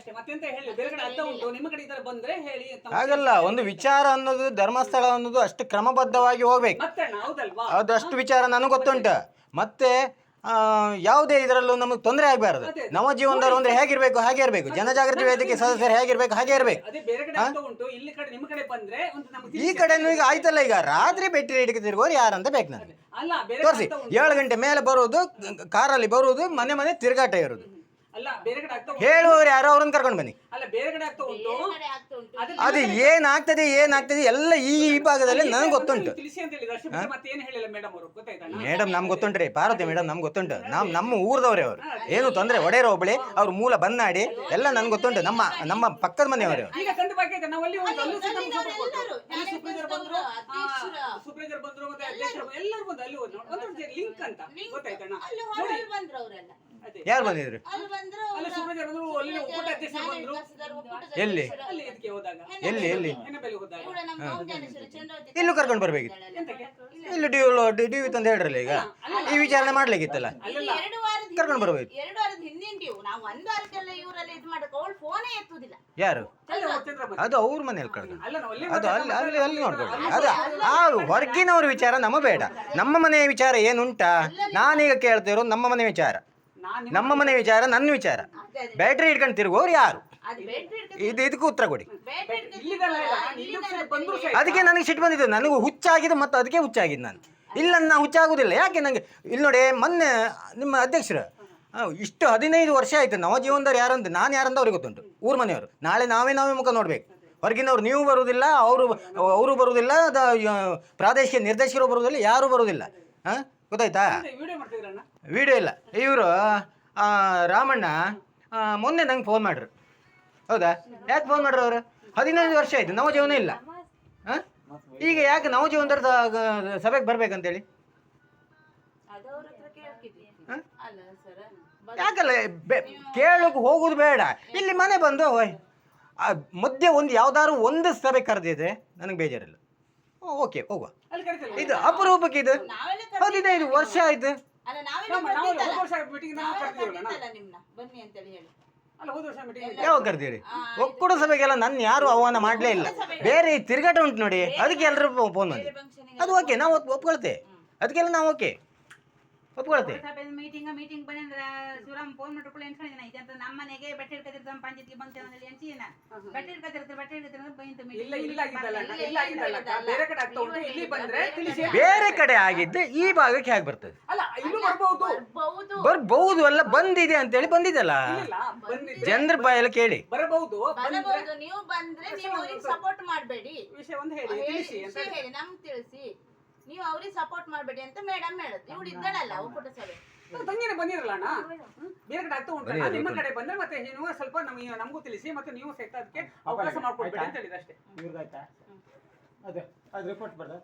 ಅಷ್ಟೇ, ಮತ್ತೆಂತ ಹೇಳಿ ಬೇರೆ ಕಡೆ ಅರ್ಥ ಉಂಟು, ನಿಮ್ಮ ಕಡೆ ಈ ತರ ಬಂದ್ರೆ ಹೇಳಿ ಅಂತ ಹಾಗಲ್ಲ, ಒಂದು ವಿಚಾರ ಅನ್ನೋದು ಧರ್ಮಸ್ಥಳ ಅನ್ನೋದು ಅಷ್ಟು ಕ್ರಮಬದ್ಧವಾಗಿ ಹೋಗ್ಬೇಕು. ಮತ್ತೆ ಹೌದಲ್ವಾ? ಅದು ಅಷ್ಟು ವಿಚಾರ ನನಗೆ ಗೊತ್ತುಂಟು. ಮತ್ತೆ ಯಾವುದೇ ಇದರಲ್ಲೂ ನಮಗೆ ತೊಂದರೆ ಆಗಬಾರದು. ನಮ್ಮ ಜೀವನದವರು ಅಂದ್ರೆ ಹೇಗಿರ್ಬೇಕು ಹಾಗೆ ಇರಬೇಕು. ಜನಜಾಗೃತಿ ವೇದಿಕೆ ಸದಸ್ಯರು ಹೇಗಿರ್ಬೇಕು ಹಾಗೆ ಇರಬೇಕು. ಅದೇ ಬೇರೆ ಕಡೆ ಅರ್ಥ ಉಂಟು, ಇಲ್ಲಿ ಕಡೆ ನಿಮ್ಮ ಕಡೆ ಬಂದ್ರೆ ಒಂದು ನಮಗೆ ಈ ಕಡೆನೂ ಈಗ ಆಯ್ತಲ್ಲ, ಈಗ ರಾತ್ರಿ ಬೆಟ್ಟಿ ಹಿಡಿದು ತಿರುಗೋರು ಯಾರಂತ ಬೇಕು ನನಗೆ ಅಲ್ಲ ಬೇರೆ ತೋರಿಸಿ. 7 ಗಂಟೆ ಮೇಲೆ ಬರುವುದು, ಕಾರಲ್ಲಿ ಬರುವುದು, ಮನೆ ಮನೆ ತಿರುಗಾಟ ಇರುವುದು. ಅಲ್ಲ ಬೇರೆ ಕಡೆ ಅರ್ಥ ಉಂಟು, ಹೇಳುವವರು ಯಾರೋ ಅವ್ರನ್ನ ಕರ್ಕೊಂಡು ಬನ್ನಿ. ಅಲ್ಲ ಬೇರೆ ಕಡೆ ಅರ್ಥ ಉಂಟು, ಅದು ಏನಾಗ್ತದೆ ಎಲ್ಲ ಈ ಭಾಗದಲ್ಲಿ ನನಗೆ ಗೊತ್ತುಂಟು. ತಿಳಿಸಿ ಅಂತ ಹೇಳಿದ್ರೆ ಅಷ್ಟೇ, ಮತ್ತೆ ಏನು ಹೇಳಿಲ್ಲ ಮೇಡಮ್ ಅವರು, ಗೊತ್ತಾಯ್ತಾ? ಮೇಡಮ್ ನಮ್ಗೆ ಗೊತ್ತುಂಟ್ರಿ, ಪಾರ್ವತಿ ಮೇಡಮ್ ನಮ್ಗೆ ಗೊತ್ತುಂಟು. ನಮ್ಮ ಊರದವ್ರೆ ಅವರು, ಏನು ತೊಂದರೆ ಒಡೆಯರ ಒಬ್ಬಳಿ, ಅವ್ರ ಮೂಲ ಬನ್ನಾಡಿ ಎಲ್ಲ ನನ್ಗೆ ಗೊತ್ತುಂಟು. ನಮ್ಮ ಪಕ್ಕದ ಮನೆಯವರು. ಈಗ ಕಂಡು ಬಾಕಿ ಆಯ್ತಾ? ನಾವು ಅಲ್ಲಿ ಸುಪ್ರೀಜರ್ ಬಂದ್ರು, ಸುಪ್ರೀಜರ್ ಬಂದ್ರು, ಮತ್ತೆ ಅಧ್ಯಕ್ಷರು ಎಲ್ಲರೂ ಬಂದು ಅಲ್ಲಿ ಒಂದು ಲಿಂಕ್ ಅಂತ ಗೊತ್ತಾಯ್ತಣ್ಣ. ಯಾರು ಬಂದಿದ್ರು? ಅಲ್ಲಿ ಸುಪ್ರೀಜರ್ ಬಂದ್ರು, ಅಲ್ಲಿ ಒಕ್ಕೂಟ ಅಧ್ಯಕ್ಷರು ಬಂದ್ರು. ಎಲ್ಲಿ ಅಲ್ಲಿ ಇದಕ್ಕೆ ಹೋದಾಗ, ಎಲ್ಲಿ ಹೆಣ್ಣಬೆಲೆ ಹೋದಾಗ ಇಲ್ಲೂ ಕರ್ಕೊಂಡು ಬರ್ಬೇಕಿತ್ತು. ಇಲ್ಲಿ ಡಿವಿ ತಂದು ಹೇಳ್ರಲ್ಲ, ಈಗ ಈ ವಿಚಾರಣೆ ಮಾಡ್ಲಿಕ್ಕಿತ್ತಲ್ಲ, ಕರ್ಕೊಂಡು ಬರ್ಬೇಕು. 2 ವಾರದ ಹಿಂದಿನ ನಾವು 1 ವಾರಕ್ಕೆಲ್ಲ ಇವರೆಲ್ಲ ಇದು ಮಾಡಕ್ಕೆ ಅವಳು ಫೋನೇ ಎತ್ತುದಿಲ್ಲ. ಯಾರು? ಅದು ಅವ್ರ ಮನೇಲಿ ಕಳ್ಕೊಂಡು, ಅದು ಅಲ್ಲಿ ನೋಡ್ಕೊಳ್ಳಿ. ಅದು ಆ ಹೊರಗಿನವ್ರ ವಿಚಾರ ನಮ್ಮ ಬೇಡ. ನಮ್ಮ ಮನೆಯ ವಿಚಾರ ಏನುಂಟಾ, ನಾನೀಗ ಕೇಳ್ತಿರೋ ನಮ್ಮ ಮನೆ ವಿಚಾರ, ನಮ್ಮ ಮನೆ ವಿಚಾರ, ನನ್ನ ವಿಚಾರ. ಬ್ಯಾಟ್ರಿ ಹಿಡ್ಕೊಂಡು ತಿರುಗೋರು ಯಾರು? ಇದಕ್ಕೂ ಉತ್ತರ ಕೊಡಿ. ಅದಕ್ಕೆ ನನಗೆ ಸಿಟ್ಟು ಬಂದಿದ್ದು, ನನಗೂ ಹುಚ್ಚಾಗಿದೆ, ಮತ್ತು ಅದಕ್ಕೆ ಹುಚ್ಚಾಗಿದ್ದು ನಾನು. ಇಲ್ಲ ನಾ ಹುಚ್ಚಾಗೋದಿಲ್ಲ. ಯಾಕೆ ನನಗೆ ಇಲ್ಲಿ ನೋಡಿ, ಮೊನ್ನೆ ನಿಮ್ಮ ಅಧ್ಯಕ್ಷರು ಇಷ್ಟು 15 ವರ್ಷ ಆಯ್ತು ನವ ಜೀವನದವ್ರು ಯಾರಂತ, ನಾನು ಯಾರಂತ ಅವ್ರಿಗೆ ಗೊತ್ತುಂಟು, ಊರ ಮನೆಯವರು. ನಾಳೆ ನಾವೇ ಮುಖ ನೋಡ್ಬೇಕು. ಹೊರಗಿನವ್ರು ನೀವು ಬರುವುದಿಲ್ಲ, ಅವರು ಬರುವುದಿಲ್ಲ, ಪ್ರಾದೇಶಿಕ ನಿರ್ದೇಶಕರು ಬರುವುದಿಲ್ಲ, ಯಾರೂ ಬರುವುದಿಲ್ಲ. ಹಾಂ, ಗೊತ್ತಾಯ್ತಾ? ವಿಡಿಯೋ ಇಲ್ಲ. ಇವರು ರಾಮಣ್ಣ ಮೊನ್ನೆ ನಂಗೆ ಫೋನ್ ಮಾಡ್ರು. ಹೌದಾ? ಯಾಕೆ ಫೋನ್ ಮಾಡ್ರು ಅವರು? 15 ವರ್ಷ ಆಯ್ತು ನವ ಜೀವನ ಇಲ್ಲ. ಹಾಂ, ಈಗ ಯಾಕೆ ನವ ಜೀವನದ ಸಭೆಗೆ ಬರ್ಬೇಕಂತೇಳಿ? ಯಾಕಲ್ಲ ಕೇಳೋಕೆ ಹೋಗುದು ಬೇಡ. ಇಲ್ಲಿ ಮನೆ ಬಂದು ಮಧ್ಯೆ ಒಂದು ಯಾವ್ದಾದ್ರು ಒಂದು ಸಭೆ ಕರೆದಿದೆ, ನನಗೆ ಬೇಜಾರಿಲ್ಲ. ಓಕೆ, ಹೋಗುವ. ಇದು ಅಪರೂಪಕ್ಕೆ, ಇದು 15 ವರ್ಷ ಆಯ್ತು. ಯಾವಾಗ ಕರ್ತೀರಿ? ಒಕ್ಕೂಟ ಸಭೆಗೆಲ್ಲ ನನ್ನ ಯಾರು ಆಹ್ವಾನ ಮಾಡಲೇ ಇಲ್ಲ. ಬೇರೆ ತಿರುಗಾಟ ಉಂಟು ನೋಡಿ, ಅದಕ್ಕೆ ಎಲ್ಲರೂ ಫೋನ್ ಮಾಡಿ. ಅದು ಓಕೆ, ನಾವು ಒಪ್ಕೊಳ್ತೇವೆ. ಅದಕ್ಕೆಲ್ಲ ನಾವು ಓಕೆ ಒಪ್ಕೊಳ್ತೇವೆ. ಮೀಟಿಂಗ್ ಬಂದ್ರೆ ಶಿವರಾಮ್ ಫೋನ್ ಮಾಡ್ಕೊಳ್ಳಿ ಎನ್ಸ್ಕೊಂಡಿನ ಇದೆ ಅಂತ ನಮ್ಮ ಮನೆಗೆ ಬಟ್ಟೆ ಹಿಡ್ಕತಿರ್ತಾನೆ ಪಂಚಾಯತ್ಗೆ ಬಂತೇಳಿ ಎನ್ಸಿನ ಬಟ್ಟೆ ಹಿಡ್ಕತಿರ್ತಾರೆ ಬೇರೆ ಕಡೆ ಆಗಿದ್ದೆ ಈ ಭಾಗಕ್ಕೆ ಹೇಗೆ ಬರ್ತದೆ? ಬರ್ಬಹುದು ಅಲ್ಲ, ಬಂದಿದೆ ಅಂತೇಳಿ ಬಂದಿದಲ್ಲ, ಜನರ ಬಾಯೆಲ್ಲ ಕೇಳಿ ಬರಬಹುದು. ನೀವು ಬಂದ್ರೆ ನೀವು ಅವ್ರಿಗೆ ಸಪೋರ್ಟ್ ಮಾಡಬೇಡಿ, ವಿಷಯ ಒಂದು ಹೇಳಿ ನಮ್ಗೆ ತಿಳಿಸಿ. ನೀವು ಅವ್ರಿಗೆ ಸಪೋರ್ಟ್ ಮಾಡಬೇಡಿ ಅಂತ ಮೇಡಮ್ ಹೇಳುದು. ಇವಳು ಇದ್ದಾಳಲ್ಲ ಒಕ್ಕೂಟ ಸಭೆ ತಂಗಿನೇ ಬಂದಿರಲ್ಲ ಅಣ್ಣ, ಬೇರೆ ಕಡೆ ಆಗ್ತಾ ಉಂಟು. ನಿಮ್ಮ ಕಡೆ ಬಂದ್ರೆ ಮತ್ತೆ ನೀವು ಸ್ವಲ್ಪ ನಮಗೂ ತಿಳಿಸಿ, ಮತ್ತೆ ನೀವು ಸಹಿತ ಅದಕ್ಕೆ ಅವಕಾಶ ಮಾಡ್ಕೊಡ್ಬೇಡಿ ಅಂತ ಹೇಳಿದ ಅಷ್ಟೇ. ಇವ್ರಿಗಾಯ್ತಾ? ಅದು ರಿಪೋರ್ಟ್ ಬರ್ದ